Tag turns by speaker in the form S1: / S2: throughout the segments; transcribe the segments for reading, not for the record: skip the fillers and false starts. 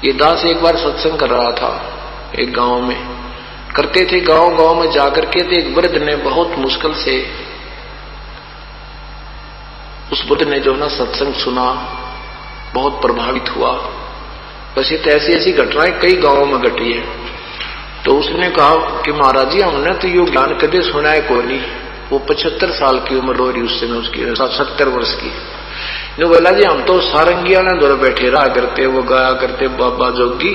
S1: ये दास एक बार सत्संग कर रहा था एक गांव में, करते थे गांव गांव में जाकर के, तो एक वृद्ध ने बहुत मुश्किल से उस वृद्ध ने जो ना सत्संग सुना, बहुत प्रभावित हुआ। वैसे तो ऐसी ऐसी घटनाएं कई गांवों में घटी है। तो उसने कहा कि महाराज जी हमने तो यो ज्ञान कदे सुना है कोई नहीं। वो 75 साल की उम्र हो रही उस समय उसकी, 70 वर्ष की। ने बोला जी हम तो सारंगिया ने दौर बैठे रहा करते, वो गाया करते बाबा जोगी,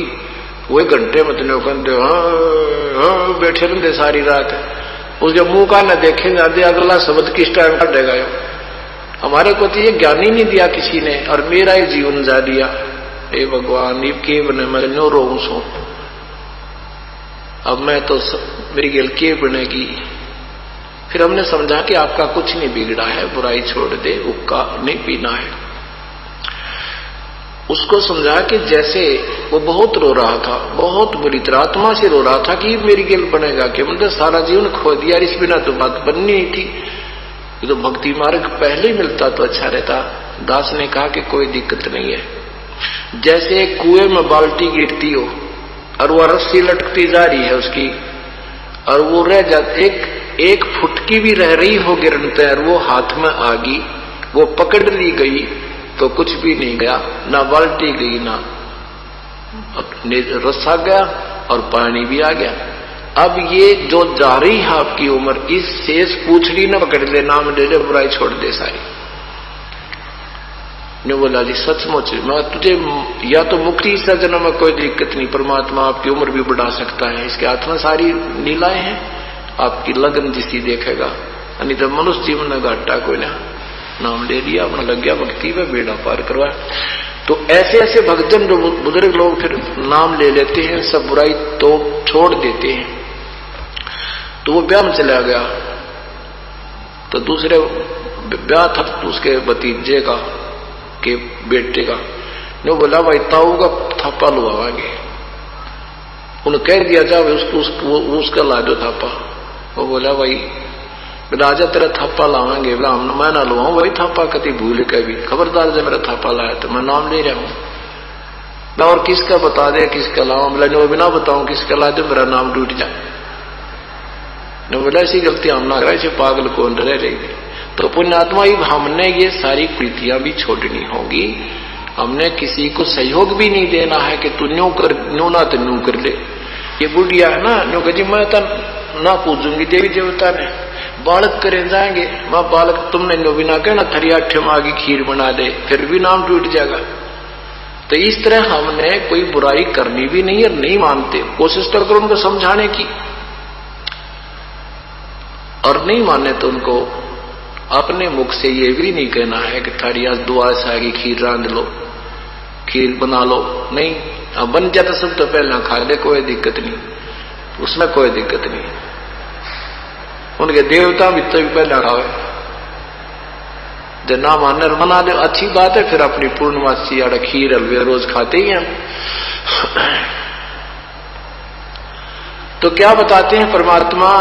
S1: वही घंटे मतलब कहते हाँ बैठे रहते सारी रात। उसके मुंह का न देखे जाते अगला शब्द किस टाइम काटेगा। हमारे को तो ये ज्ञान ही नहीं दिया किसी ने, और मेरा ही जीवन जा दिया। हे भगवान ये के बने, मैं नो रो सो, अब मैं तो मेरी गल के बनेगी। फिर हमने समझा कि आपका कुछ नहीं बिगड़ा है, बुराई छोड़ दे, हुक्का नहीं पीना है। उसको समझा कि जैसे वो बहुत रो रहा था, बहुत बुरी तरह आत्मा से रो रहा था कि मेरी गल बनेगा कि मतलब सारा जीवन खो दिया, इस बिना तो बात बननी ही थी। ये तो भक्ति मार्ग पहले ही मिलता तो अच्छा रहता। दास ने कहा कि कोई दिक्कत नहीं है। जैसे कुएं में बाल्टी गिरती हो और वह रस्सी लटकती जा रही है उसकी, और वो रह जाती, एक फुटकी भी रह रही हो गिरते, और वो हाथ में आ गई, वो पकड़ ली गई तो कुछ भी नहीं गया, ना बाल्टी गई ना रस्सा गया, और पानी भी आ गया। अब ये जो जा रही है आपकी उम्र, इस शेष पूछड़ी न पकड़ ले, नाम ले ले, बुराई छोड़ दे सारी। ने बोला जी सचमुच मैं तुझे या तो मुक्ति इस जन्म में कोई दिक्कत नहीं, परमात्मा आपकी उम्र भी बढ़ा सकता है, इसके हाथ में सारी लीलाएं हैं, आपकी लगन जिसी देखेगा। नहीं तो मनुष्य जीवन में घाटा कोई ना, नाम ले लिया अपना लग गया भक्ति में, बेड़ा पार करवाया। तो ऐसे ऐसे भक्तजन जो बुजुर्ग लोग फिर नाम ले लेते हैं, सब बुराई तो छोड़ देते हैं। तो वो ब्याह में चला गया, तो दूसरे ब्याह था उसके भतीजे का के बेटे का। ने बोला भाई ताऊ का थापा लुभावाएंगे। उन्हें कह दिया जा उसका ला दो थापा। वो बोला भाई राजा तेरा थापा लावाएंगे। बोला मैं ना लुवाऊं भाई थापा, कभी भूल के भी खबरदार जब मेरा थापा लाया तो मैं नाम ले रहा हूं। और किसका बता दे किसका लाऊं। बोला जो बिना बताऊं किसका ला दे, मेरा नाम टूट जाए। बोला ऐसी गलती हम ना करें, ऐसे पागल कौन रह रही। तो पुण्यात्मा ही हमने ये सारी कृतियां भी छोड़नी होगी। हमने किसी को सहयोग भी नहीं देना है कि तू न्यू कर, न्यू ना तो न्यू कर ले। ये बुढ़िया है ना, न्यू कह जी मैं तो ना पूछूंगी देवी देवता ने, बालक करे जाएंगे। मैं बालक तुमने न्यू भी ना कहना थरी आठे में आगे खीर बना दे, फिर भी नाम टूट जाएगा। तो इस तरह हमने कोई बुराई करनी भी नहीं और नहीं मानते, कोशिश तो करो उनको समझाने की, और नहीं माने तो उनको अपने मुख से ये भी नहीं कहना है कि थारी आज दुआ से आगे खीर रांध लो, खीर बना लो। नहीं, अब बन जाता सब तो पहले खा ले, कोई दिक्कत नहीं, उसमें कोई दिक्कत नहीं। उनके देवता भी तो पहले खावे, जो ना मानने मना दे अच्छी बात है। फिर अपनी पूर्णमासी आड़ा खीर हलवे रोज खाते ही हैं। तो क्या बताते हैं परमात्मा,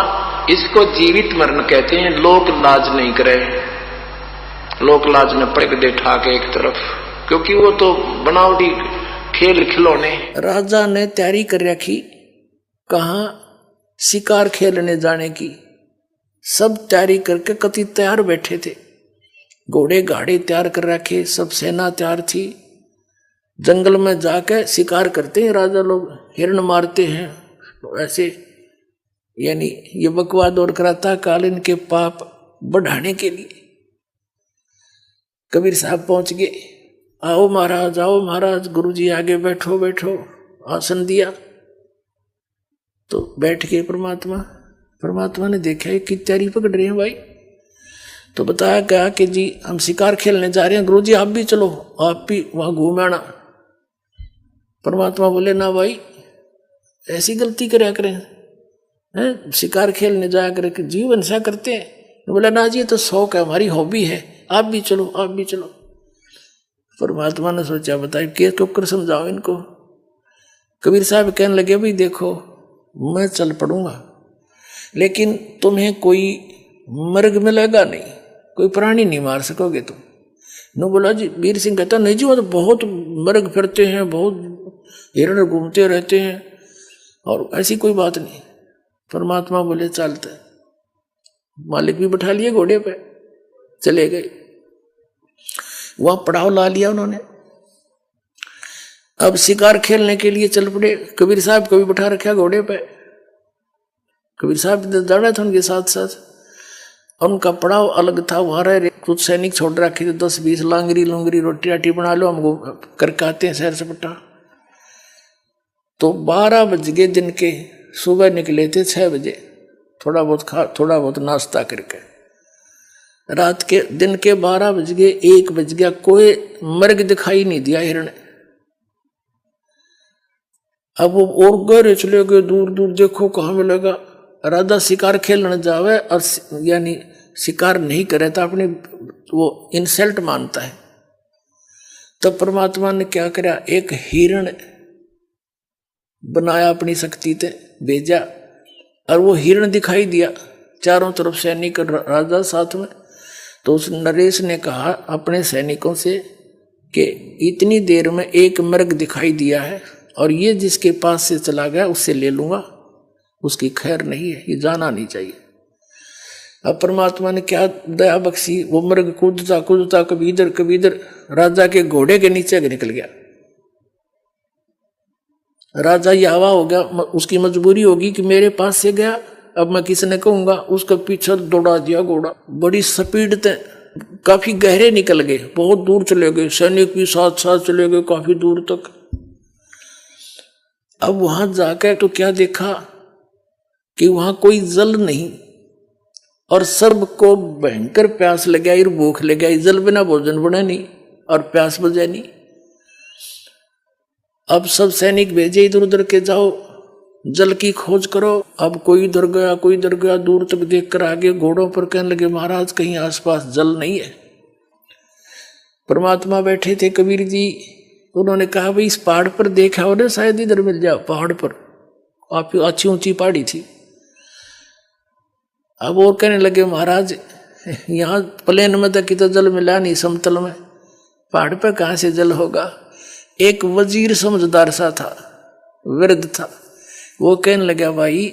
S1: इसको जीवित मरण कहते हैं। लोक लाज नहीं करे, लोक लाज न पड़े दे ठाके एक तरफ, क्योंकि वो तो बनावटी खेल खिलौने।
S2: राजा ने तैयारी कर रखी, कहा शिकार खेलने जाने की, सब तैयारी करके कति तैयार बैठे थे, घोड़े गाड़े तैयार कर रखे, सब सेना तैयार थी। जंगल में जाके शिकार करते हैं राजा लोग, हिरण मारते हैं। ऐसे यानी ये बकवाद और कराता कालीन के पाप बढ़ाने के लिए। कबीर साहब पहुंच गए, आओ महाराज, आओ महाराज, गुरुजी आगे बैठो बैठो, आसन दिया। तो बैठ गए परमात्मा। परमात्मा ने देखा कि तैयारी पकड़ रहे हैं भाई। तो बताया क्या कि जी हम शिकार खेलने जा रहे हैं, गुरुजी आप भी चलो, आप भी वहां घूम आना। परमात्मा बोले ना भाई ऐसी गलती કર્યા करें, शिकार खेलने जाया करके जीवन सा करते हैं। बोला ना जी ये तो शौक है, हमारी हॉबी है, आप भी चलो, आप भी चलो। परमात्मा ने सोचा बताए के कर समझाओ इनको। कबीर साहब कहने लगे भाई देखो मैं चल पड़ूंगा, लेकिन तुम्हें कोई मर्ग मिलेगा नहीं, कोई प्राणी नहीं मार सकोगे तुम। नो बोला जी वीर सिंह कहता नहीं जी वो तो बहुत मर्ग फिरते हैं, बहुत हिरण घूमते रहते हैं, और ऐसी कोई बात नहीं। परमात्मा बोले चलते, मालिक भी बैठा लिए घोड़े पे, चले गए। वहां पड़ाव ला लिया उन्होंने। अब शिकार खेलने के लिए चल पड़े। कबीर साहब को भी बैठा रखा घोड़े पे, कबीर साहब जाना था उनके साथ साथ। उनका पड़ाव अलग था, वहां रह कुछ सैनिक छोड़ रखे थे, 10-20 लांगरी लुंगरी रोटी राटी बना लो, हम करके आते हैं शहर से पट्टा। तो 12 बज गए दिन के, सुबह निकले थे 6 बजे, थोड़ा बहुत नाश्ता करके। रात के दिन के 12 बज गए, 1 बज गया, कोई मर्ग दिखाई नहीं दिया हिरण। अब वो और गहरे चले गए, दूर दूर देखो कहाँ मिलेगा। राजा शिकार खेलने जावे और यानी शिकार नहीं करे तो अपने वो इंसल्ट मानता है। तब परमात्मा ने क्या करा, एक हिरण बनाया, अपनी शक्ति से भेजा, और वो हिरण दिखाई दिया चारों तरफ सैनिक राजा साथ में। तो उस नरेश ने कहा अपने सैनिकों से कि इतनी देर में एक मृग दिखाई दिया है, और ये जिसके पास से चला गया उससे ले लूंगा, उसकी खैर नहीं है, ये जाना नहीं चाहिए। अब परमात्मा ने क्या दया बख्शी, वो मृग कूदता कूदता कभी इधर राजा के घोड़े के नीचे निकल गया। राजा ये हवा हो गया, उसकी मजबूरी होगी कि मेरे पास से गया, अब मैं किसने कहूंगा, उसका पीछे दौड़ा दिया घोड़ा। बड़ी स्पीड से काफी गहरे निकल गए, बहुत दूर चले गए, सैनिक भी साथ साथ चले गए काफी दूर तक। अब वहां जाकर तो क्या देखा कि वहां कोई जल नहीं, और सबको भयंकर प्यास लग गई, भूख लग गई, जल बिना भोजन बना नहीं और प्यास बुझे नहीं। अब सब सैनिक भेजे इधर उधर के, जाओ जल की खोज करो। अब कोई इधर गया कोई इधर गया, दूर तक देख कर आगे घोड़ों पर कहने लगे महाराज कहीं आसपास जल नहीं है। परमात्मा बैठे थे कबीर जी, उन्होंने कहा भाई इस पहाड़ पर देखा हो ना, शायद इधर मिल जाओ। पहाड़ पर काफी अच्छी ऊंची पहाड़ी थी। अब और कहने लगे महाराज यहाँ प्लेन में तो कितना जल मिला नहीं, समतल में, पहाड़ पर कहाँ से जल होगा। एक वजीर समझदार सा था, वृद्ध था, वो कहने लगा भाई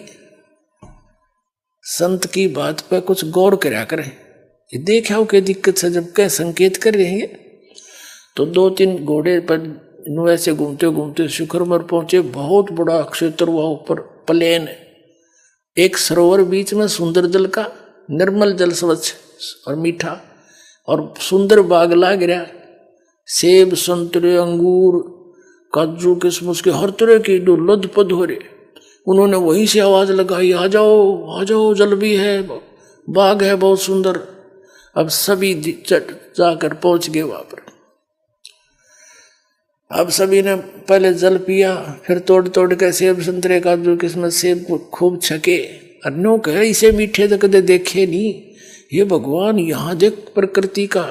S2: संत की बात पर कुछ गौर करा करें, ये देखा हो क्या दिक्कत से जब कह संकेत कर रहे हैं। तो 2-3 घोड़े पर ऐसे घूमते घूमते शिखर पर पहुंचे। बहुत बड़ा क्षेत्र हुआ, ऊपर प्लेन, एक सरोवर बीच में, सुंदर जल का, निर्मल जल, स्वच्छ और मीठा, और सुंदर बाग लाग रहा, सेब संतरे अंगूर काजू किशमिश के हर तरह की लद पद हो रहे। उन्होंने वहीं से आवाज लगाई आ जाओ जल भी है, बाग है बहुत सुंदर। अब सभी जाकर पहुंच गए वहां पर। अब सभी ने पहले जल पिया, फिर तोड़ तोड़ के सेब संतरे काजू किस्मत सेब खूब छके। अन्यों कहे इसे मीठे तो कदे देखे नहीं, ये भगवान यहाँ देख प्रकृति का,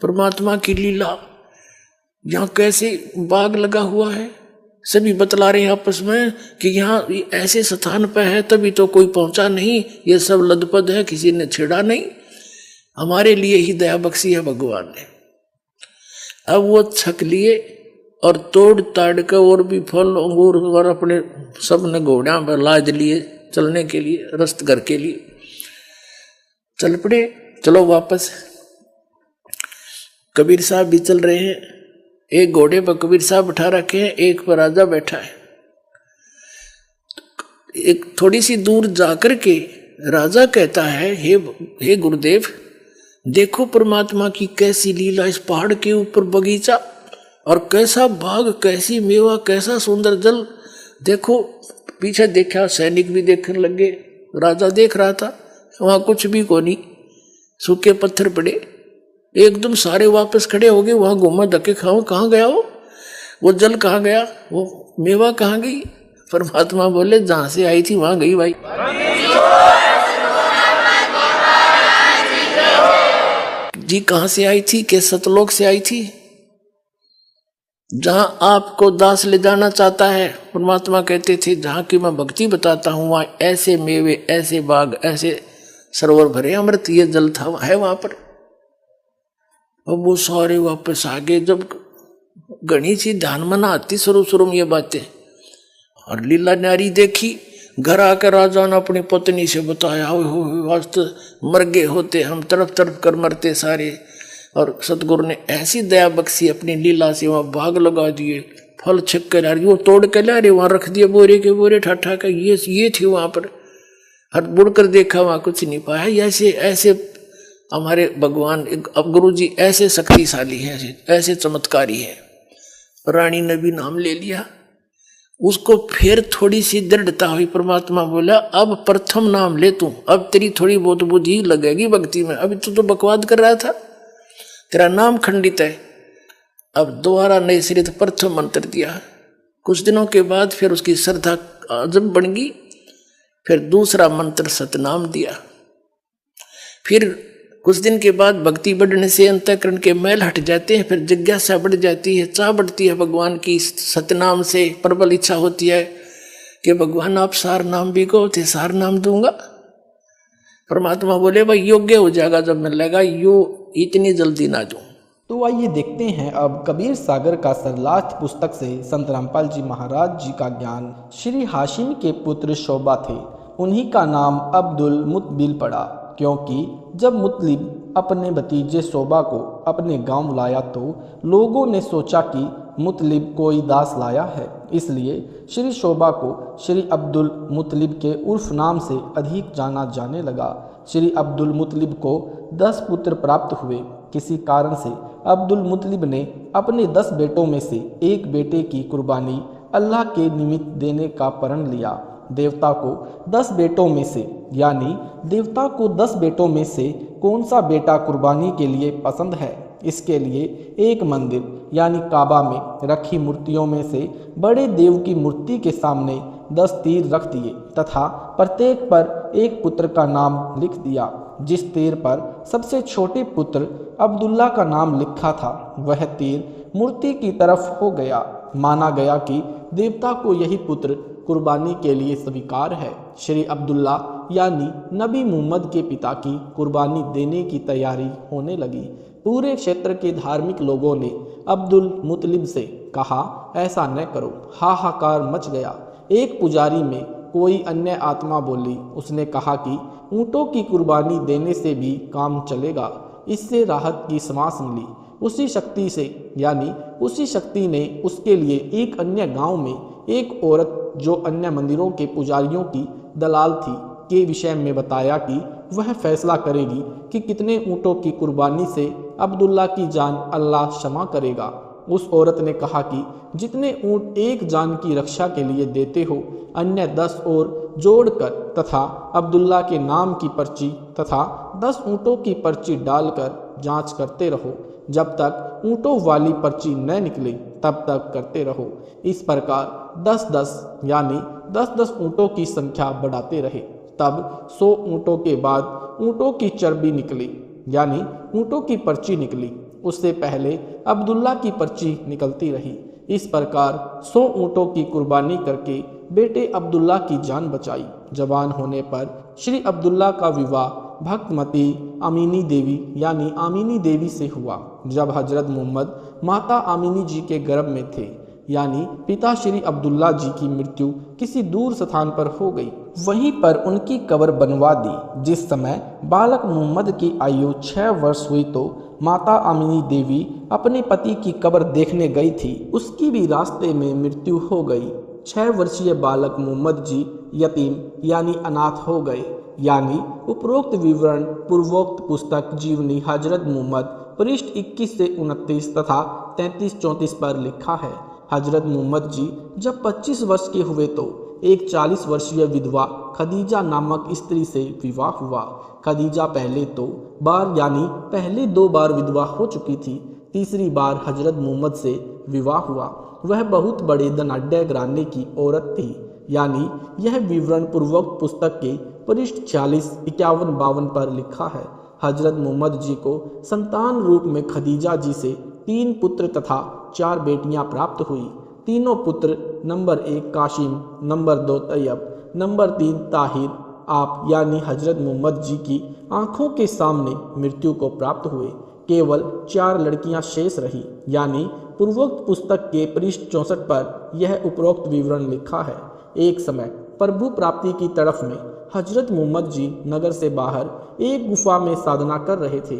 S2: परमात्मा की लीला, यहाँ कैसे बाग लगा हुआ है। सभी बतला रहे हैं आपस में कि यहाँ ऐसे स्थान पर है तभी तो कोई पहुंचा नहीं, ये सब लदपद है, किसी ने छेड़ा नहीं, हमारे लिए ही दया बख्शी है भगवान ने। अब वो छक लिए और तोड़ ताड़ के और भी फल अंगूर और अपने सब ने घोड़ा पर लाद लिए चलने के लिए, रस्त घर के लिए चल पड़े। चलो वापस। कबीर साहब भी चल रहे हैं, एक घोड़े पर कबीर साहब बैठा रखे हैं, एक पर राजा बैठा है। एक थोड़ी सी दूर जाकर के राजा कहता है हे गुरुदेव, देखो परमात्मा की कैसी लीला, इस पहाड़ के ऊपर बगीचा और कैसा बाग, कैसी मेवा, कैसा सुंदर जल। देखो पीछे देखा, सैनिक भी देखने लगे, राजा देख रहा था, वहां कुछ भी को नहीं, सूखे पत्थर पड़े। एकदम सारे वापस खड़े हो गए, वहां घूमा धक्के खाओ, कहाँ गया वो जल कहाँ गया, वो मेवा कहाँ गई। परमात्मा बोले जहां से आई थी वहां गई भाई। जी कहां से आई थी, के सतलोक से आई थी, जहां आपको दास ले जाना चाहता है। परमात्मा कहते थे जहां की मैं भक्ति बताता हूं वहां ऐसे मेवे, ऐसे बाग, ऐसे सरोवर भरे, अमृत ये जल था है वहां पर। अब वो सारे वापस आ गए। जब घनी सी ध्यान में ना आती शुरू शुरू में ये बातें। और लीला न्यारी देखी, घर आकर राजा ने अपनी पत्नी से बताया, हो वास्त मर गए होते हम, तरफ तरफ कर मरते सारे। और सतगुरु ने ऐसी दया बख्शी अपनी लीला से, वहां भाग लगा दिए, फल छिक कर वो तोड़ के ला रहे, वहां रख दिए बोरे के बोरे ठाठा का। ये थी वहां पर, हर बुड़कर देखा वहां कुछ नहीं पाया। ऐसे ऐसे हमारे भगवान, अब गुरु जी ऐसे शक्तिशाली है, ऐसे चमत्कारी है। रानी ने भी नाम ले लिया, उसको फिर थोड़ी सी दृढ़ता हुई। परमात्मा बोला, अब प्रथम नाम ले तू, अब तेरी थोड़ी बहुत बुद्धि लगेगी भक्ति में। अभी तो बकवाद कर रहा था, तेरा नाम खंडित है। अब दोबारा नए सिरे से प्रथम मंत्र दिया। कुछ दिनों के बाद फिर उसकी श्रद्धा अजब बन गई। फिर दूसरा मंत्र सतनाम दिया। फिर कुछ दिन के बाद भक्ति बढ़ने से अंतःकरण के मैल हट जाते हैं, फिर जिज्ञासा बढ़ जाती है, चाह बढ़ती है भगवान की। सतनाम से प्रबल इच्छा होती है कि भगवान आप सार नाम भी को थे, सार नाम दूंगा। परमात्मा बोले, भाई योग्य हो जाएगा जब मिलेगा, यो इतनी जल्दी ना दूं।
S3: तो आइए देखते हैं अब कबीर सागर का सरलाथ पुस्तक से संत रामपाल जी महाराज जी का ज्ञान। श्री हाशिम के पुत्र शोभा थे, उन्हीं का नाम अब्दुल मुतबिल पड़ा, क्योंकि जब मुतलिब अपने भतीजे शोभा को अपने गांव लाया तो लोगों ने सोचा कि मुतलिब कोई दास लाया है, इसलिए श्री शोभा को श्री अब्दुल मुतलिब के उर्फ नाम से अधिक जाना जाने लगा। श्री अब्दुल मुतलिब को 10 पुत्र प्राप्त हुए। किसी कारण से अब्दुल मुतलिब ने अपने 10 बेटों में से एक बेटे की कुर्बानी अल्लाह के निमित्त देने का प्रण लिया। देवता को 10 बेटों में से, यानी देवता को 10 बेटों में से कौन सा बेटा कुर्बानी के लिए पसंद है, इसके लिए एक मंदिर यानी काबा में रखी मूर्तियों में से बड़े देव की मूर्ति के सामने 10 तीर रख दिए तथा प्रत्येक पर एक पुत्र का नाम लिख दिया। जिस तीर पर सबसे छोटे पुत्र अब्दुल्ला का नाम लिखा था, वह तीर मूर्ति की तरफ हो गया। माना गया कि देवता को यही पुत्र कुर्बानी के लिए स्वीकार है। श्री अब्दुल्ला यानी नबी मोहम्मद के पिता की कुर्बानी देने की तैयारी होने लगी। पूरे क्षेत्र के धार्मिक लोगों ने अब्दुल मुतलिब से कहा, ऐसा न करो। हाहाकार मच गया। एक पुजारी में कोई अन्य आत्मा बोली। उसने कहा कि ऊँटों की कुर्बानी देने से भी काम चलेगा, इससे राहत की सांस मिली। उसी शक्ति से, यानी उसी शक्ति ने उसके लिए एक अन्य गांव में एक औरत जो अन्य मंदिरों के पुजारियों की दलाल थी के विषय में बताया कि वह फैसला करेगी कि कितने ऊँटों की कुर्बानी से अब्दुल्ला की जान अल्लाह क्षमा करेगा। उस औरत ने कहा कि जितने ऊँट एक जान की रक्षा के लिए देते हो, अन्य 10 और जोड़कर तथा अब्दुल्ला के नाम की पर्ची तथा 10 ऊँटों की पर्ची डालकर जांच करते रहो। जब तक ऊँटों वाली पर्ची न निकले तब तक करते रहो। इस प्रकार 10-10 यानी 10-10 ऊँटों की संख्या बढ़ाते रहे। तब 100 ऊँटों के बाद ऊँटों की चर्बी निकली, यानी ऊँटों की पर्ची निकली। उससे पहले अब्दुल्ला की पर्ची निकलती रही। इस प्रकार 100 ऊँटों की कुर्बानी करके बेटे अब्दुल्ला की जान बचाई। जवान होने पर श्री अब्दुल्ला का विवाह भक्तमती आमीनी देवी यानी आमीनी देवी से हुआ। जब हजरत मोहम्मद माता आमीनी जी के गर्भ में थे, यानी पिता श्री अब्दुल्ला जी की मृत्यु किसी दूर स्थान पर हो गई, वहीं पर उनकी कब्र बनवा दी। जिस समय बालक मोहम्मद की आयु 6 वर्ष हुई तो माता आमीनी देवी अपने पति की कब्र देखने गई थी। उसकी भी रास्ते में मृत्यु हो गई। 6 वर्षीय बालक मोहम्मद जी यतीम यानी अनाथ हो गए। यानी उपरोक्त विवरण पूर्वोक्त पुस्तक जीवनी हजरत मोहम्मद पृष्ठ 21 से 29 तथा 33-34 पर लिखा है। हजरत मोहम्मद जी जब 25 वर्ष के हुए तो एक 40 वर्षीय विधवा खदीजा नामक स्त्री से विवाह हुआ। खदीजा पहले तो बार यानी पहले 2 बार विधवा हो चुकी थी। तीसरी बार हजरत मोहम्मद से विवाह हुआ। वह बहुत बड़े धनाढ्य घराने की औरत थी। यानी यह विवरण पूर्वोक्त पुस्तक के पृष्ठ 46, 51, 52 पर लिखा है। हजरत मोहम्मद जी को संतान रूप में खदीजा जी से 3 पुत्र तथा 4 बेटियां प्राप्त हुई। तीनों पुत्र number 1 Qasim, number 2 Tayyab, number 3 Tahir आप यानी हजरत मोहम्मद जी की आंखों के सामने मृत्यु को प्राप्त हुए। केवल 4 लड़कियां शेष रही, यानी पूर्वोक्त पुस्तक के पृष्ठ 64 पर यह उपरोक्त विवरण लिखा है। एक समय प्रभु प्राप्ति की तरफ में हजरत मोहम्मद जी नगर से बाहर एक गुफा में साधना कर रहे थे।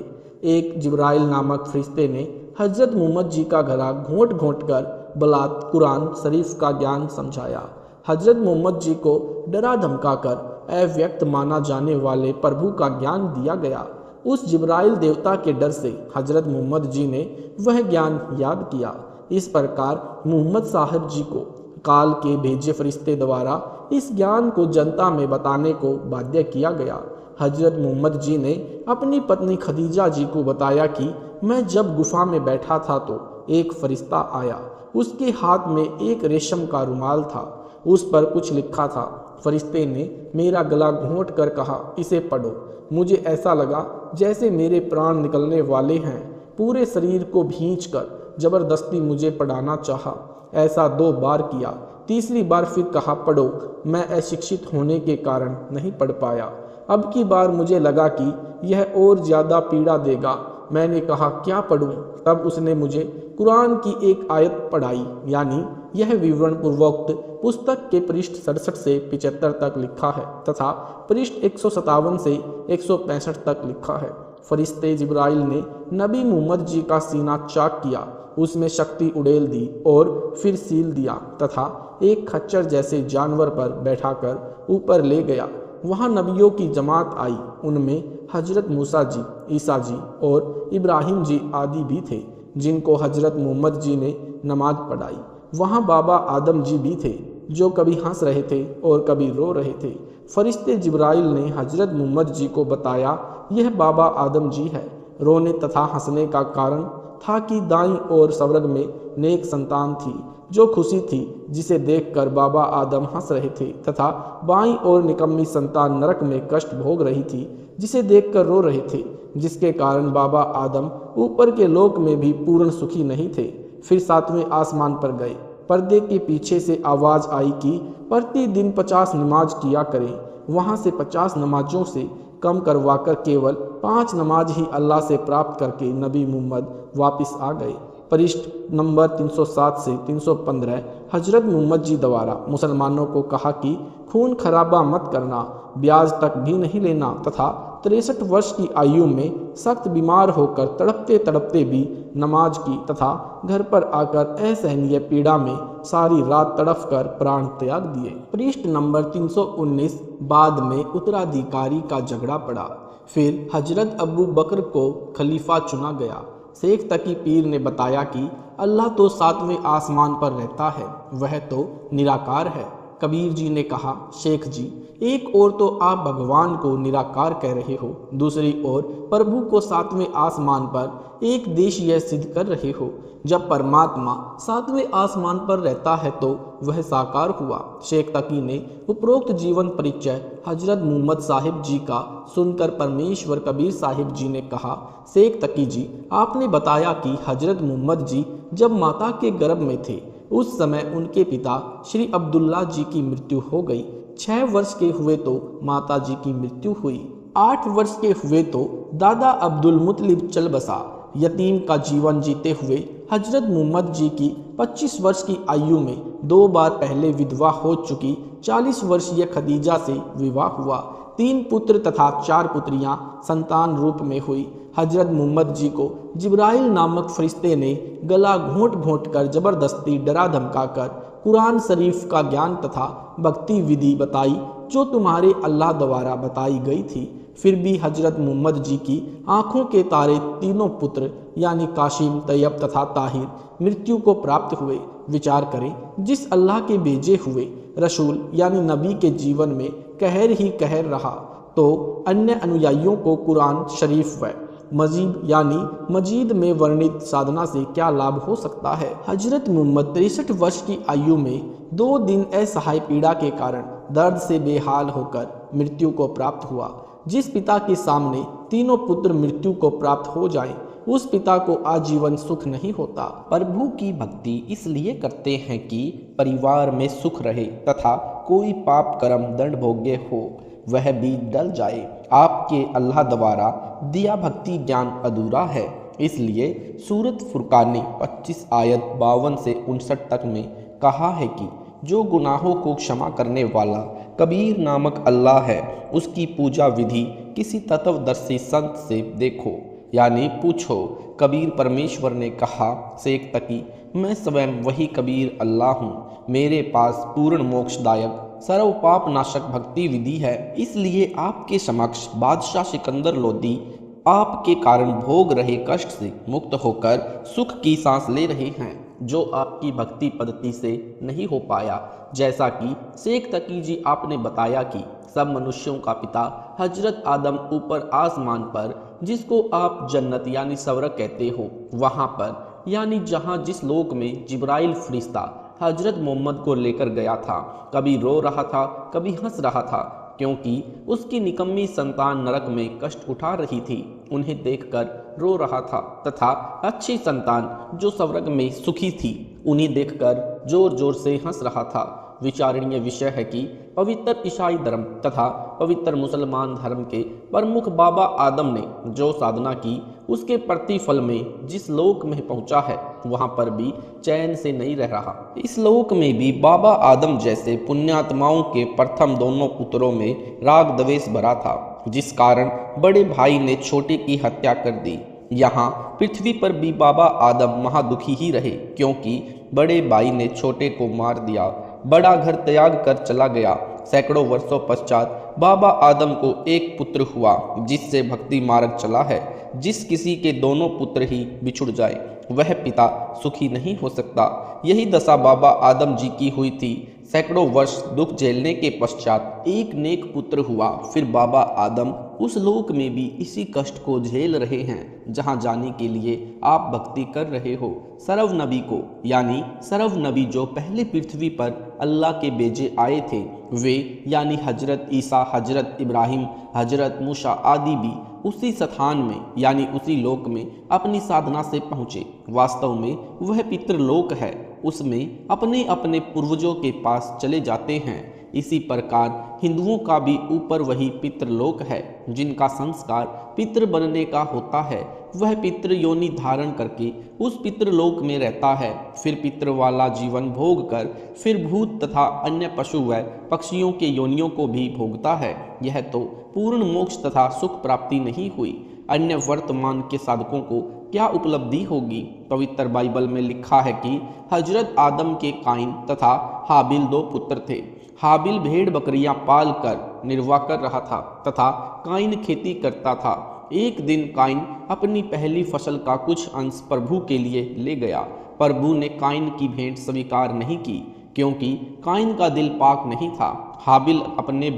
S3: एक जिब्राइल नामक फरिश्ते ने हजरत मोहम्मद जी का गला घोंट घोंट कर बलात कुरान शरीफ का ज्ञान समझाया। हजरत मोहम्मद जी को डरा धमकाकर अव्यक्त माना जाने वाले प्रभु का ज्ञान दिया गया। उस जिब्राइल देवता के डर से हजरत मोहम्मद जी ने वह ज्ञान याद किया। इस प्रकार मोहम्मद साहब जी को काल के भेजे फरिश्ते द्वारा इस ज्ञान को जनता में बताने को बाध्य किया गया। हजरत मोहम्मद जी ने अपनी पत्नी खदीजा जी को बताया कि मैं जब गुफा में बैठा था तो एक फरिश्ता आया। उसके हाथ में एक रेशम का रुमाल था, उस पर कुछ लिखा था। फरिश्ते ने मेरा गला घोंट कर कहा, इसे पढ़ो। मुझे ऐसा लगा जैसे मेरे प्राण निकलने वाले हैं। पूरे शरीर को भींचकर जबरदस्ती मुझे पढ़ाना चाहा। ऐसा 2 बार किया। तीसरी बार फिर कहा, पढ़ो। मैं अशिक्षित होने के कारण नहीं पढ़ पाया। अब की बार मुझे लगा कि यह और ज़्यादा पीड़ा देगा। मैंने कहा, क्या पढ़ूं? तब उसने मुझे कुरान की एक आयत पढ़ाई, यानी यह विवरण पूर्वोक्त पुस्तक के पृष्ठ 67 से 75 तक लिखा है तथा पृष्ठ 157 से 165 तक लिखा है। फरिश्ते जिब्राइल ने नबी मोहम्मद जी का सीना चाक किया, उसमें शक्ति उड़ेल दी और फिर सील दिया तथा एक खच्चर जैसे जानवर पर बैठाकर ऊपर ले गया। वहाँ नबियों की जमात आई। उनमें हजरत मूसा जी, ईसा जी और इब्राहिम जी आदि भी थे, जिनको हजरत मोहम्मद जी ने नमाज पढ़ाई। वहाँ बाबा आदम जी भी थे, जो कभी हंस रहे थे और कभी रो रहे थे। फरिश्ते जिब्राइल ने हजरत मोहम्मद जी को बताया, यह बाबा आदम जी है। रोने तथा हंसने का कारण था कि दाईं ओर स्वर्ग में नेक संतान थी, जो खुशी थी, जिसे देखकर बाबा आदम हंस रहे थे, तथा बाईं ओर निकम्मी संतान नरक में कष्ट भोग रही थी, जिसे देखकर रो रहे थे, जिसके कारण बाबा आदम ऊपर के लोक में भी पूर्ण सुखी नहीं थे। फिर 7वें आसमान पर गए। पर्दे के पीछे से आवाज़ आई कि प्रतिदिन 50 नमाज किया करें। वहाँ से 50 नमाजों से कम करवाकर केवल 5 नमाज ही अल्लाह से प्राप्त करके नबी मोहम्मद वापस आ गए। पृष्ठ नंबर 307 से 315 हजरत मोहम्मद जी द्वारा मुसलमानों को कहा कि खून खराबा मत करना, ब्याज तक भी नहीं लेना तथा 63 वर्ष की आयु में सख्त बीमार होकर तड़पते तड़पते भी नमाज की तथा घर पर आकर असहनीय पीड़ा में सारी रात तड़फ कर प्राण त्याग दिए। पृष्ठ नंबर 319 बाद में उत्तराधिकारी का झगड़ा पड़ा। फिर हजरत अबू बकर को खलीफा चुना गया। शेख तकी पीर ने बताया कि अल्लाह तो 7वें आसमान पर रहता है, वह तो निराकार है। कबीर जी ने कहा, शेख जी, एक ओर तो आप भगवान को निराकार कह रहे हो, दूसरी ओर प्रभु को 7वें आसमान पर एक देशीय सिद्ध कर रहे हो। जब परमात्मा 7वें आसमान पर रहता है तो वह साकार हुआ। शेख तकी ने उपरोक्त जीवन परिचय हजरत मोहम्मद साहिब जी का सुनकर परमेश्वर कबीर साहिब जी ने कहा, शेख तकी जी, आपने बताया कि हजरत मोहम्मद जी जब माता के गर्भ में थे उस समय उनके पिता श्री अब्दुल्ला जी की मृत्यु हो गई। 6 वर्ष के हुए तो माता जी की मृत्यु हुई। 8 वर्ष के हुए तो दादा अब्दुल मुतलिब चल बसा। यतीम का जीवन जीते हुए हजरत मोहम्मद जी की 25 वर्ष की आयु में 2 बार पहले विधवा हो चुकी 40 वर्षीय खदीजा से विवाह हुआ। 3 पुत्र तथा 4 पुत्रियां संतान रूप में हुई। हजरत मोहम्मद जी को जिब्राइल नामक फरिश्ते ने गला घोंट घोंट कर जबरदस्ती डरा धमकाकर कुरान शरीफ का ज्ञान तथा भक्ति विधि बताई, जो तुम्हारे अल्लाह द्वारा बताई गई थी। फिर भी हजरत मोहम्मद जी की आंखों के तारे तीनों पुत्र यानी काशिम, तैयब तथा ताहिर मृत्यु को प्राप्त हुए। विचार करें, जिस अल्लाह के भेजे हुए रसूल यानी नबी के जीवन में कहर ही कहर रहा, तो अन्य अनुयायियों को कुरान शरीफ व मजीद यानी मजीद में वर्णित साधना से क्या लाभ हो सकता है। हजरत मोहम्मद 63 वर्ष की आयु में 2 दिन असहाय पीड़ा के कारण दर्द से बेहाल होकर मृत्यु को प्राप्त हुआ। जिस पिता के सामने तीनों पुत्र मृत्यु को प्राप्त हो जाएं, उस पिता को आजीवन सुख नहीं होता।
S4: प्रभु की भक्ति इसलिए करते हैं कि परिवार में सुख रहे तथा कोई पाप कर्म दंड भोग्य हो वह भी डल जाए। आपके अल्लाह द्वारा दिया भक्ति ज्ञान अधूरा है। इसलिए सूरत फुरकानी 25 आयत 52 से 59 तक में कहा है कि जो गुनाहों को क्षमा करने वाला कबीर नामक अल्लाह है, उसकी पूजा विधि किसी तत्वदर्शी संत से देखो, यानी पूछो। कबीर परमेश्वर ने कहा, शेख तकी, मैं स्वयं वही कबीर अल्लाह हूँ, मेरे पास पूर्ण मोक्षदायक सर्व पाप नाशक भक्ति विधि है। इसलिए आपके समक्ष बादशाह सिकंदर लोदी आपके कारण भोग रहे कष्ट से मुक्त होकर सुख की सांस ले रहे हैं, जो आपकी भक्ति पद्धति से नहीं हो पाया। जैसा कि शेख तकी जी आपने बताया कि सब मनुष्यों का पिता हजरत आदम ऊपर आसमान पर, जिसको आप जन्नत यानी स्वर्ग कहते हो, वहाँ पर यानी जहाँ जिस लोक में जिब्राइल फरिश्ता हजरत मोहम्मद को लेकर गया था, कभी रो रहा था कभी हंस रहा था, क्योंकि उसकी निकम्मी संतान नरक में कष्ट उठा रही थी, उन्हें देखकर रो रहा था, तथा अच्छी संतान जो स्वर्ग में सुखी थी, उन्हें देखकर जोर जोर से हंस रहा था। विचारणीय विषय है कि पवित्र ईसाई धर्म तथा पवित्र मुसलमान धर्म के प्रमुख बाबा आदम ने जो साधना की, उसके प्रतिफल में जिस लोक में पहुंचा है, वहां पर भी चैन से नहीं रह रहा। इस लोक में भी बाबा आदम जैसे पुण्यात्माओं के प्रथम दोनों पुत्रों में राग द्वेष भरा था, जिस कारण बड़े भाई ने छोटे की हत्या कर दी। यहाँ पृथ्वी पर भी बाबा आदम महादुखी ही रहे, क्योंकि बड़े भाई ने छोटे को मार दिया, बड़ा घर त्याग कर चला गया। सैकड़ों वर्षों पश्चात बाबा आदम को एक पुत्र हुआ, जिससे भक्ति मार्ग चला है। जिस किसी के दोनों पुत्र ही बिछुड़ जाए, वह पिता सुखी नहीं हो सकता। यही दशा बाबा आदम जी की हुई थी। सैकड़ों वर्ष दुख झेलने के पश्चात एक नेक पुत्र हुआ। फिर बाबा आदम उस लोक में भी इसी कष्ट को झेल रहे हैं, जहां जाने के लिए आप भक्ति कर रहे हो। सरव नबी को, यानी सरव नबी जो पहले पृथ्वी पर अल्लाह के भेजे आए थे, वे यानी हजरत ईसा, हजरत इब्राहिम, हजरत मूसा आदि भी उसी स्थान में यानी उसी लोक में अपनी साधना से पहुँचे। वास्तव में वह पितृलोक है, उसमें अपने अपने पूर्वजों के पास चले जाते हैं। इसी प्रकार हिंदुओं का भी ऊपर वही पितृलोक है, जिनका संस्कार पितृ बनने का होता है। वह पितृ योनि धारण करके उस पितृलोक में रहता है, फिर पितृ वाला जीवन भोग कर फिर भूत तथा अन्य पशु व पक्षियों के योनियों को भी भोगता है। यह तो पूर्ण मोक्ष तथा सुख प्राप्ति नहीं हुई। अन्य वर्तमान के साधकों को क्या उपलब्धि होगी? पवित्र बाइबल में लिखा है कि हजरत आदम के काइन तथा हाबिल दो पुत्र थे। हाबिल भेड़ बकरियां पाल कर निर्वाह कर रहा था तथा काइन खेती करता था। एक दिन काइन अपनी पहली फसल का कुछ अंश प्रभु के लिए ले गया। प्रभु ने काइन की भेंट स्वीकार नहीं की, क्योंकि काइन का दिल पाक नहीं था। हाबिल अपने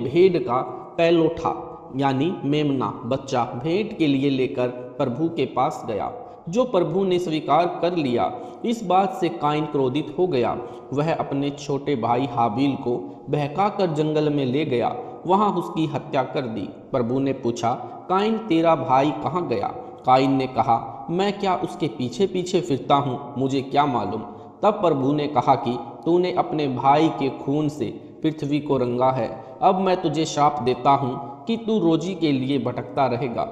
S4: भेड़ का पैलोठा यानी मेमना बच्चा भेंट के लिए लेकर प्रभु के पास गया, जो प्रभु ने स्वीकार कर लिया। इस बात से काइन क्रोधित हो गया। वह अपने छोटे भाई हाबिल को बहकाकर जंगल में ले गया, वहां उसकी हत्या कर दी। प्रभु ने पूछा, काइन तेरा भाई कहाँ गया? काइन ने कहा, मैं क्या उसके पीछे पीछे फिरता हूँ, मुझे क्या मालूम। तब प्रभु ने कहा कि तूने अपने भाई के खून से पृथ्वी को रंगा है। अब मैं तुझे शाप देता हूँ कि तू रोजी के लिए भटकता रहेगा।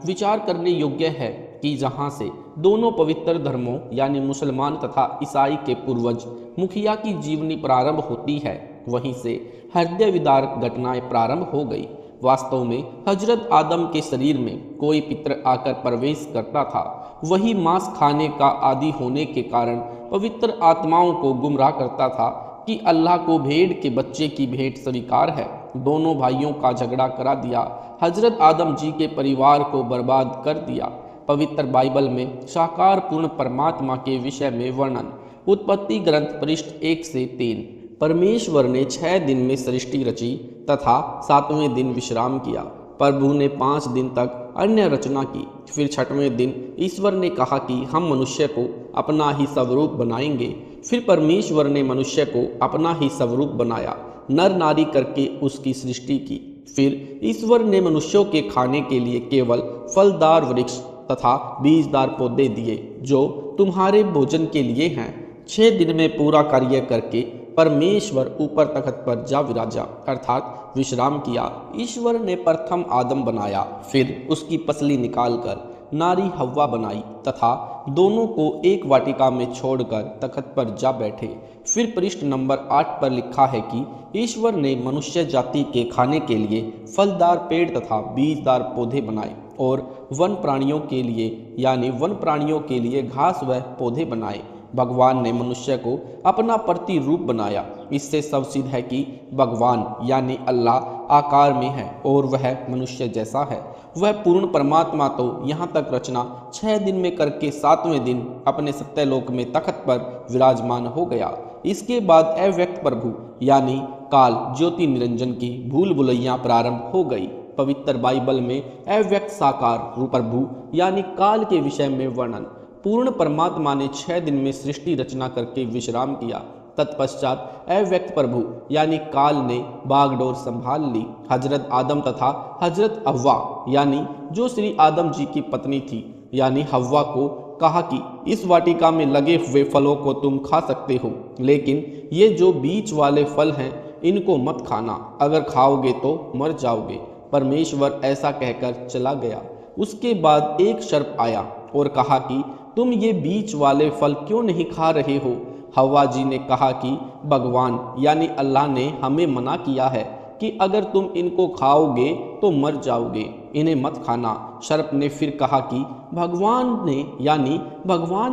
S4: विचार करने योग्य है कि जहाँ से दोनों पवित्र धर्मों यानी मुसलमान तथा ईसाई के पूर्वज मुखिया की जीवनी प्रारंभ होती है, वहीं से हृदय विदारक घटनाएं प्रारंभ हो गई। वास्तव में हजरत आदम के शरीर में कोई पितर आकर प्रवेश करता था। वही मांस खाने का आदि होने के कारण पवित्र आत्माओं को गुमराह करता था कि अल्लाह को भेड़ के बच्चे की भेंट स्वीकार है। दोनों भाइयों का झगड़ा करा दिया, हजरत आदम जी के परिवार को बर्बाद कर दिया। पवित्र बाइबल में साकार पूर्ण परमात्मा के विषय में वर्णन। उत्पत्ति ग्रंथ पृष्ठ 1 से 3। परमेश्वर ने 6 दिन में सृष्टि रची तथा 7वें दिन विश्राम किया। प्रभु ने 5 दिन तक अन्य रचना की। फिर 6वें दिन ईश्वर ने कहा कि हम मनुष्य को अपना ही स्वरूप बनाएंगे। फिर परमेश्वर ने मनुष्य को अपना ही स्वरूप बनाया, नर नारी करके उसकी सृष्टि की। फिर ईश्वर ने मनुष्यों के खाने के लिए केवल फलदार वृक्ष तथा बीजदार पौधे दिए, जो तुम्हारे भोजन के लिए हैं। 6 दिन में पूरा कार्य करके परमेश्वर ऊपर तख्त पर जा विराजा अर्थात विश्राम किया। ईश्वर ने प्रथम आदम बनाया, फिर उसकी पसली निकालकर नारी हव्वा बनाई तथा दोनों को एक वाटिका में छोड़कर तख्त पर जा बैठे। फिर पृष्ठ नंबर 8 पर लिखा है कि ईश्वर ने मनुष्य जाति के खाने के लिए फलदार पेड़ तथा बीजदार पौधे बनाए और वन प्राणियों के लिए यानी वन प्राणियों के लिए घास व पौधे बनाए। भगवान ने मनुष्य को अपना प्रतिरूप बनाया। इससे सब सिद्ध है कि भगवान यानी अल्लाह आकार में है और वह मनुष्य जैसा है। वह पूर्ण परमात्मा तो यहाँ तक रचना 6 दिन में करके 7वें दिन अपने सत्यलोक में तख्त पर विराजमान हो गया। इसके बाद अव्यक्त प्रभु यानी काल ज्योति निरंजन की भूल भुलैया प्रारंभ हो गई। पवित्र बाइबल में अव्यक्त साकार प्रभु यानी काल के विषय में वर्णन। पूर्ण परमात्मा ने 6 दिन में सृष्टि रचना करके विश्राम किया। तत्पश्चात अव्यक्त प्रभु यानी काल ने बागडोर संभाल ली। हजरत आदम तथा हजरत हव्वा यानी जो श्री आदम जी की पत्नी थी यानी हव्वा को कहा कि इस वाटिका में लगे हुए फलों को तुम खा सकते हो, लेकिन ये जो बीच वाले फल हैं इनको मत खाना, अगर खाओगे तो मर जाओगे। परमेश्वर ऐसा कहकर चला गया। उसके बाद एक सर्प आया और कहा कि तुम ये बीच वाले फल क्यों नहीं खा रहे हो। हव्वा जी ने कहा कि भगवान यानी अल्लाह ने हमें मना किया है कि अगर तुम इनको खाओगे तो मर जाओगे, इन्हें मत खाना। सर्प ने फिर कहा कि भगवान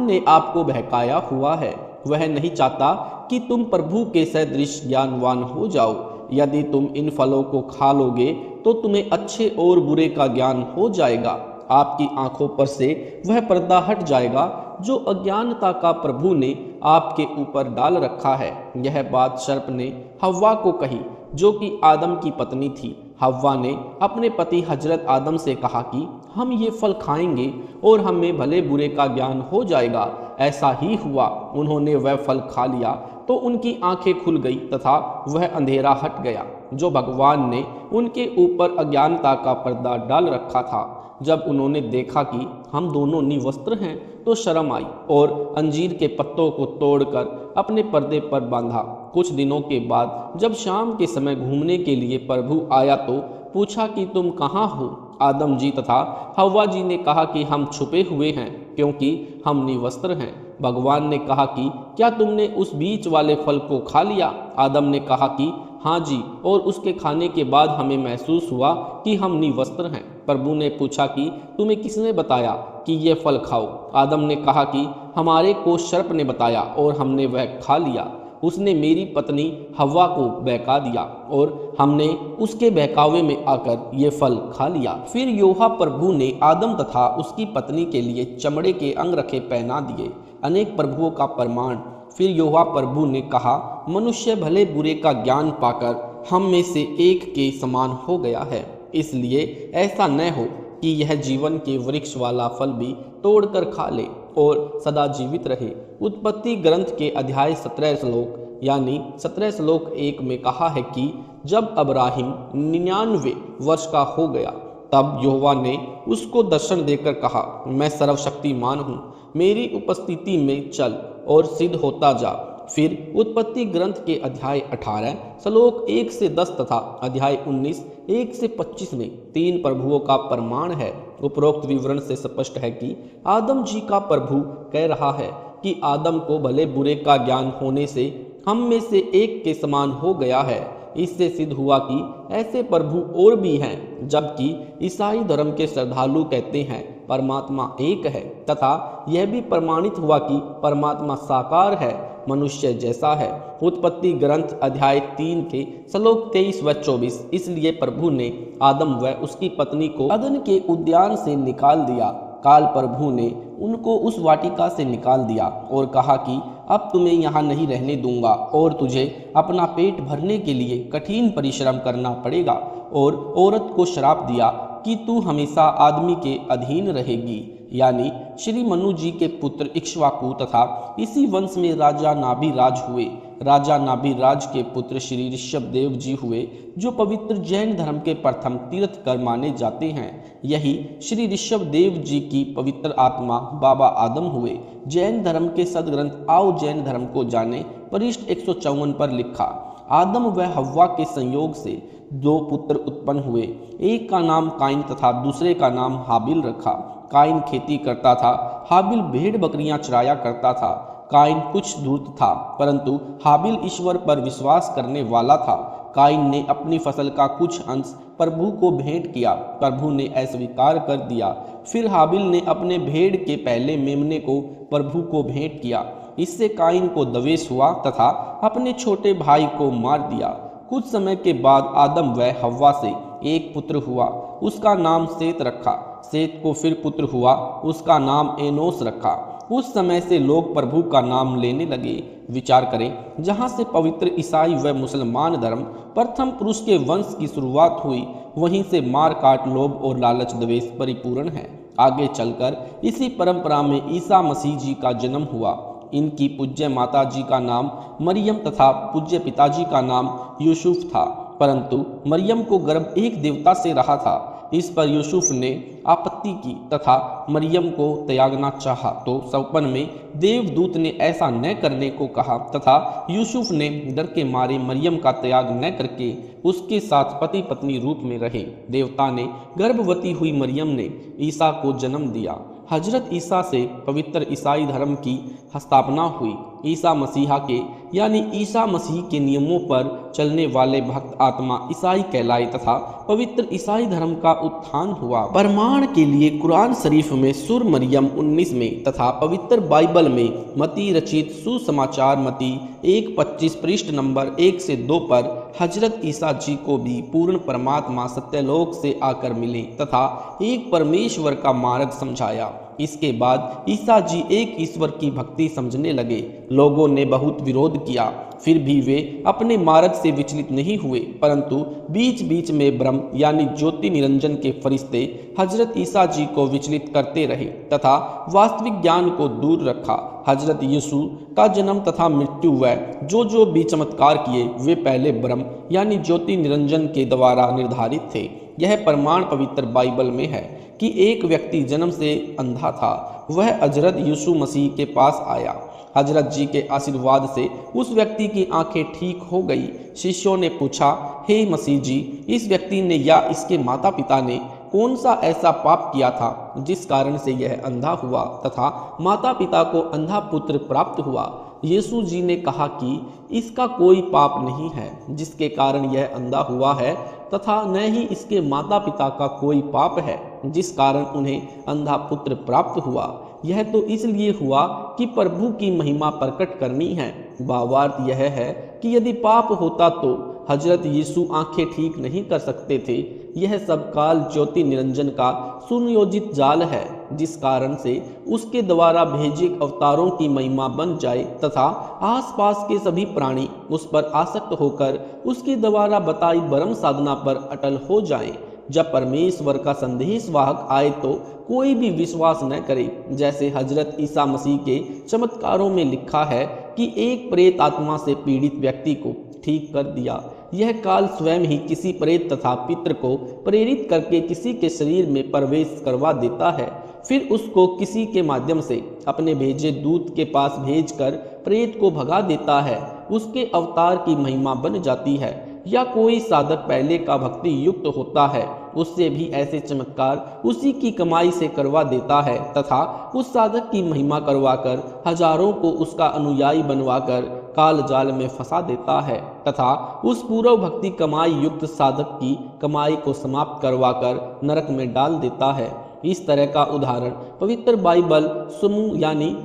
S4: ने आपको बहकाया हुआ है। वह नहीं चाहता कि तुम प्रभु के सदृश ज्ञानवान हो जाओ। यदि तुम इन फलों को खा लोगे तो तुम्हें अच्छे और बुरे का ज्ञान हो जाएगा। आपकी आंखों पर से वह पर्दा हट जाएगा जो अज्ञानता का प्रभु ने आपके ऊपर डाल रखा है। यह बात सर्प ने हव्वा को कही जो कि आदम की पत्नी थी। हव्वा ने अपने पति हजरत आदम से कहा कि हम ये फल खाएंगे और हमें भले बुरे का ज्ञान हो जाएगा। ऐसा ही हुआ। उन्होंने वह फल खा लिया तो उनकी आंखें खुल गई तथा वह अंधेरा हट गया जो भगवान ने उनके ऊपर अज्ञानता का पर्दा डाल रखा था। जब उन्होंने देखा कि हम दोनों निवस्त्र हैं तो शर्म आई और अंजीर के पत्तों को तोड़कर अपने पर्दे पर बांधा। कुछ दिनों के बाद जब शाम के समय घूमने के लिए प्रभु आया तो पूछा कि तुम कहाँ हो। आदम जी तथा हव्वा जी ने कहा कि हम छुपे हुए हैं क्योंकि हम निवस्त्र हैं। भगवान ने कहा कि क्या तुमने उस बीच वाले फल को खा लिया। आदम ने कहा कि हाँ जी, और उसके खाने के बाद हमें महसूस हुआ कि हम निवस्त्र हैं। प्रभु ने पूछा कि तुम्हें किसने बताया कि ये फल खाओ। आदम ने कहा कि हमारे को सर्प ने बताया और हमने वह खा लिया। उसने मेरी पत्नी हव्वा को बहका दिया और हमने उसके बहकावे में आकर ये फल खा लिया। फिर योहा प्रभु ने आदम तथा उसकी पत्नी के लिए चमड़े के अंगरखे पहना दिए। अनेक प्रभुओं का प्रमाण। फिर योहा प्रभु ने कहा, मनुष्य भले बुरे का ज्ञान पाकर हम में से एक के समान हो गया है, इसलिए ऐसा न हो कि यह जीवन के वृक्ष वाला फल भी तोड़कर खा ले और सदा जीवित रहे। उत्पत्ति ग्रंथ के अध्याय 17 श्लोक यानी 17 श्लोक 1 में कहा है कि जब अब्राहिम 99 वर्ष का हो गया तब यहोवा ने उसको दर्शन देकर कहा, मैं सर्वशक्तिमान हूँ, मेरी उपस्थिति में चल और सिद्ध होता जा। फिर उत्पत्ति ग्रंथ के अध्याय 18 श्लोक 1 से 10 तथा अध्याय 19 1 से 25 में 3 प्रभुओं का प्रमाण है। उपरोक्त विवरण से स्पष्ट है कि आदम जी का प्रभु कह रहा है कि आदम को भले बुरे का ज्ञान होने से हम में से एक के समान हो गया है। इससे सिद्ध हुआ कि ऐसे प्रभु और भी हैं, जबकि ईसाई धर्म के श्रद्धालु कहते हैं परमात्मा एक है तथा यह भी प्रमाणित हुआ कि परमात्मा साकार है, मनुष्य जैसा है। उत्पत्ति ग्रंथ अध्याय 3 के श्लोक 23 व 24। इसलिए प्रभु ने आदम व उसकी पत्नी को अदन के उद्यान से निकाल दिया। काल प्रभु ने उनको उस वाटिका से निकाल दिया और कहा कि अब तुम्हें यहाँ नहीं रहने दूंगा और तुझे अपना पेट भरने के लिए कठिन परिश्रम करना पड़ेगा। और औरत को श्राप दिया कि तू हमेशा आदमी के अधीन रहेगी। यानी श्री मनु जी के पुत्र इक्ष्वाकु तथा इसी वंश में राजा नाभिराज हुए। राजा नाभिराज के पुत्र श्री ऋषभ देव जी हुए, जो पवित्र जैन धर्म के प्रथम तीर्थकर माने जाते हैं। यही श्री ऋषभ देव जी की पवित्र आत्मा बाबा आदम हुए। जैन धर्म के सदग्रंथ आओ जैन धर्म को जाने पृष्ठ 154 पर लिखा, आदम व हव्वा के संयोग से 2 पुत्र उत्पन्न हुए। एक का नाम काइन तथा दूसरे का नाम हाबिल रखा। काइन खेती करता था, हाबिल भेड़ बकरियां चराया करता था। काइन कुछ धूर्त था, परंतु हाबिल ईश्वर पर विश्वास करने वाला था। काइन ने अपनी फसल का कुछ अंश प्रभु को भेंट किया, प्रभु ने अस्वीकार कर दिया। फिर हाबिल ने अपने भेड़ के पहले मेमने को प्रभु को भेंट किया। इससे काइन को द्वेष हुआ तथा अपने छोटे भाई को मार दिया। कुछ समय के बाद आदम व हव्वा से एक पुत्र हुआ, उसका नाम सेत रखा। सेत को फिर पुत्र हुआ, उसका नाम एनोस रखा। उस समय से लोग प्रभु का नाम लेने लगे। विचार करें, जहाँ से पवित्र ईसाई व मुसलमान धर्म प्रथम पुरुष के वंश की शुरुआत हुई, वहीं से मार काट, लोभ और लालच द्वेष परिपूर्ण है। आगे चलकर इसी परंपरा में ईसा मसीह जी का जन्म हुआ। इनकी पूज्य माता जी का नाम मरियम तथा पूज्य पिताजी का नाम यूसुफ था, परंतु मरियम को गर्भ एक देवता से रहा था। इस पर यूसुफ ने आपत्ति की तथा मरियम को त्यागना चाहा, तो सपन में देवदूत ने ऐसा न करने को कहा तथा यूसुफ ने डर के मारे मरियम का त्याग न करके उसके साथ पति पत्नी रूप में रहे। देवता ने गर्भवती हुई मरियम ने ईसा को जन्म दिया। हजरत ईसा से पवित्र ईसाई धर्म की स्थापना हुई। ईसा मसीहा के यानी ईसा मसीह के नियमों पर चलने वाले भक्त आत्मा ईसाई कहलाए तथा पवित्र ईसाई धर्म का उत्थान हुआ। प्रमाण के लिए कुरान शरीफ में सुर मरियम 19 में तथा पवित्र बाइबल में मती रचित सुसमाचार मती 1:25 पृष्ठ नंबर 1 से 2 पर हजरत ईसा जी को भी पूर्ण परमात्मा सत्यलोक से आकर मिले तथा एक परमेश्वर का मार्ग समझाया। इसके बाद ईसा जी एक ईश्वर की भक्ति समझने लगे। लोगों ने बहुत विरोध किया, फिर भी वे अपने मार्ग से विचलित नहीं हुए, परंतु बीच बीच में ब्रह्म यानी ज्योति निरंजन के फरिश्ते हजरत ईसा जी को विचलित करते रहे तथा वास्तविक ज्ञान को दूर रखा। हजरत यीशु का जन्म तथा मृत्यु व जो भी चमत्कार किए वे पहले ब्रह्म यानी ज्योति निरंजन के द्वारा निर्धारित थे। यह प्रमाण पवित्र बाइबल में है कि एक व्यक्ति जन्म से अंधा था, वह हजरत यीशु मसीह के पास आया। हजरत जी के आशीर्वाद से उस व्यक्ति की आंखें ठीक हो गई। शिष्यों ने पूछा, हे मसीह जी, इस व्यक्ति ने या इसके माता पिता ने कौन सा ऐसा पाप किया था जिस कारण से यह अंधा हुआ तथा माता पिता को अंधा पुत्र प्राप्त हुआ? यीशु जी ने कहा कि इसका कोई पाप नहीं है जिसके कारण यह अंधा हुआ है तथा न ही इसके माता पिता का कोई पाप है जिस कारण उन्हें अंधा पुत्र प्राप्त हुआ। यह तो इसलिए हुआ कि प्रभु की महिमा प्रकट करनी है। भावार्थ यह है कि यदि पाप होता तो हजरत यीशु आंखें ठीक नहीं कर सकते थे। यह सब काल ज्योति निरंजन का सुनियोजित जाल है जिस कारण से उसके द्वारा भेजे अवतारों की महिमा बन जाए तथा आसपास के सभी प्राणी उस पर आसक्त होकर उसके द्वारा बताई ब्रह्म साधना पर अटल हो जाएं। जब परमेश्वर का संदेश वाहक आए तो कोई भी विश्वास न करे। जैसे हजरत ईसा मसीह के चमत्कारों में लिखा है कि एक प्रेत आत्मा से पीड़ित व्यक्ति को ठीक कर दिया। यह काल स्वयं ही किसी प्रेत तथा पितृ को प्रेरित करके किसी के शरीर में प्रवेश करवा देता है, फिर उसको किसी के माध्यम से अपने भेजे दूत के पास भेजकर प्रेत को भगा देता है। उसके अवतार की महिमा बन जाती है। या कोई साधक पहले का भक्ति युक्त होता है, उससे भी ऐसे चमत्कार उसी की कमाई से करवा देता है तथा उस साधक की महिमा करवाकर हजारों को उसका अनुयायी बनवाकर काल जाल में फंसा देता है तथा उस पूर्व भक्ति कमाई युक्त साधक की कमाई को समाप्त करवाकर नरक में डाल देता है। इस तरह का उदाहरण पवित्र बाइबल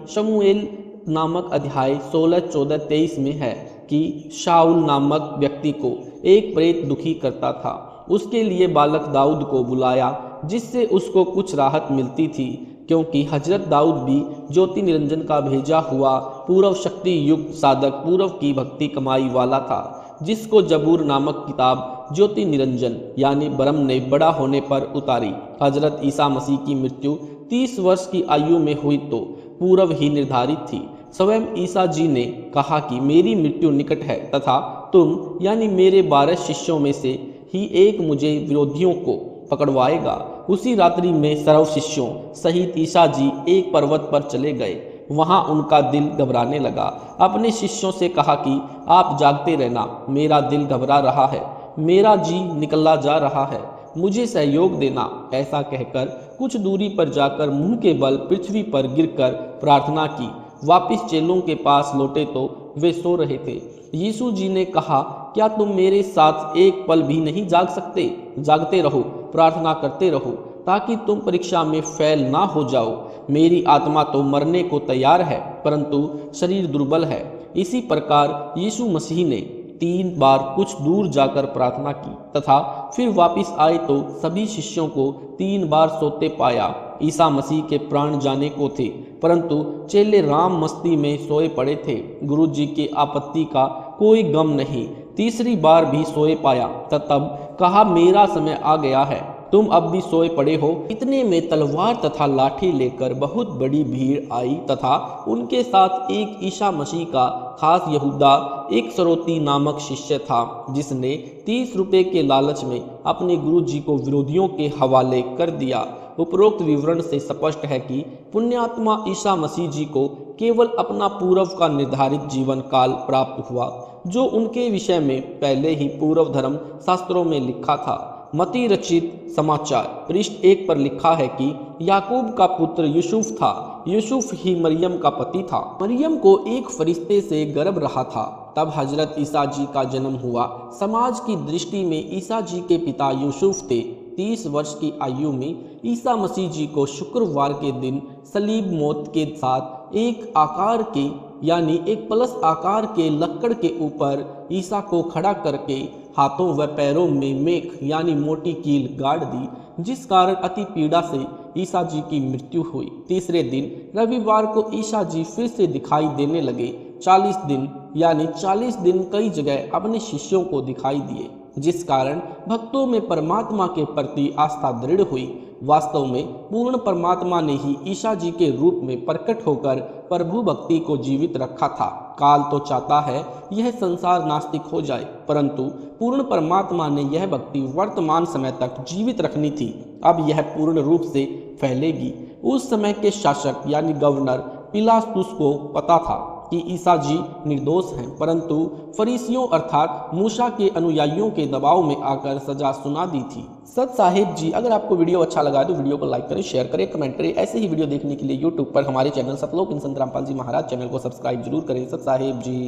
S4: शमूएल नामक अध्याय 16, 14, 23 में है कि शाऊल नामक व्यक्ति को एक प्रेत दुखी करता था। उसके लिए बालक दाऊद को बुलाया जिससे उसको कुछ राहत मिलती थी, क्योंकि हजरत दाऊद भी ज्योति निरंजन का भेजा हुआ पूर्व शक्ति युक्त साधक पूर्व की भक्ति कमाई वाला था। जिसको जबूर नामक किताब ज्योति निरंजन यानी ब्रह्म ने बड़ा होने पर उतारी। हजरत ईसा मसीह की मृत्यु 30 वर्ष की आयु में हुई तो पूर्व ही निर्धारित थी। स्वयं ईसा जी ने कहा कि मेरी मृत्यु निकट है तथा तुम यानी मेरे 12 शिष्यों में से ही एक मुझे विरोधियों को पकड़वाएगा। उसी रात्रि में सर्व शिष्यों सहित ईसा जी एक पर्वत पर चले गए। वहां उनका दिल घबराने लगा। अपने शिष्यों से कहा कि आप जागते रहना, मेरा दिल घबरा रहा है, मेरा जी निकला जा रहा है, मुझे सहयोग देना। ऐसा कहकर कुछ दूरी पर जाकर मुंह के बल पृथ्वी पर गिरकर प्रार्थना की। वापिस चेलों के पास लौटे तो वे सो रहे थे। यीशु जी ने कहा, क्या तुम मेरे साथ एक पल भी नहीं जाग सकते? जागते रहो, प्रार्थना करते रहो, ताकि तुम परीक्षा में फेल ना हो जाओ। मेरी आत्मा तो मरने को तैयार है, परंतु शरीर दुर्बल है। इसी प्रकार यीशु मसीह ने 3 बार कुछ दूर जाकर प्रार्थना की तथा फिर वापिस आए तो सभी शिष्यों को 3 बार सोते पाया। ईसा मसीह के प्राण जाने को थे, परंतु चेले राम मस्ती में सोए पड़े थे। गुरु जी की आपत्ति का कोई गम नहीं। तीसरी बार भी सोए पाया तब कहा, मेरा समय आ गया है, तुम अब भी सोए पड़े हो। इतने में तलवार तथा लाठी लेकर बहुत बड़ी भीड़ आई तथा उनके साथ एक ईसा मसीह का खास यहूदा एक सरोती नामक शिष्य था, जिसने 30 रुपए के लालच में अपने गुरु जी को विरोधियों के हवाले कर दिया। उपरोक्त विवरण से स्पष्ट है कि पुण्यात्मा ईसा मसीह जी को केवल अपना पूर्व का निर्धारित जीवन काल प्राप्त हुआ, जो उनके विषय में पहले ही पूर्व धर्म शास्त्रों में लिखा था। मती रचित समाचार पृष्ठ 1 पर लिखा है कि याकूब का पुत्र यूसुफ था। यूसुफ ही मरियम का पति था। मरियम को एक फरिश्ते से गर्भ रहा था। तब हजरत ईसा जी का जन्म हुआ। समाज की दृष्टि में ईसा जी के पिता यूसुफ थे। 30 वर्ष की आयु में ईसा मसीह जी को शुक्रवार के दिन सलीब मौत के साथ एक आकार के यानी एक प्लस आकार के लक्कड़ के ऊपर ईसा को खड़ा करके हाथों व पैरों में मेख यानी मोटी कील गाड़ दी, जिस कारण अति पीड़ा से ईसा जी की मृत्यु हुई। तीसरे दिन रविवार को ईसा जी फिर से दिखाई देने लगे। 40 दिन यानी 40 दिन कई जगह अपने शिष्यों को दिखाई दिए, जिस कारण भक्तों में परमात्मा के प्रति आस्था दृढ़ हुई। वास्तव में पूर्ण परमात्मा ने ही ईसा जी के रूप में प्रकट होकर प्रभु भक्ति को जीवित रखा था। काल तो चाहता है यह संसार नास्तिक हो जाए, परंतु पूर्ण परमात्मा ने यह भक्ति वर्तमान समय तक जीवित रखनी थी। अब यह पूर्ण रूप से फैलेगी। उस समय के शासक यानी गवर्नर पिलातुस को पता था कि ईसा जी निर्दोष हैं, परंतु फरीसियों अर्थात मूसा के अनुयायियों के दबाव में आकर सजा सुना दी थी। सत साहिब जी, अगर आपको वीडियो अच्छा लगा तो वीडियो को लाइक करें, शेयर करें, कमेंट करें। ऐसे ही वीडियो देखने के लिए यूट्यूब पर हमारे चैनल सतलोक इन संत रामपाल जी महाराज चैनल को सब्सक्राइब जरूर करें। सत साहिब जी।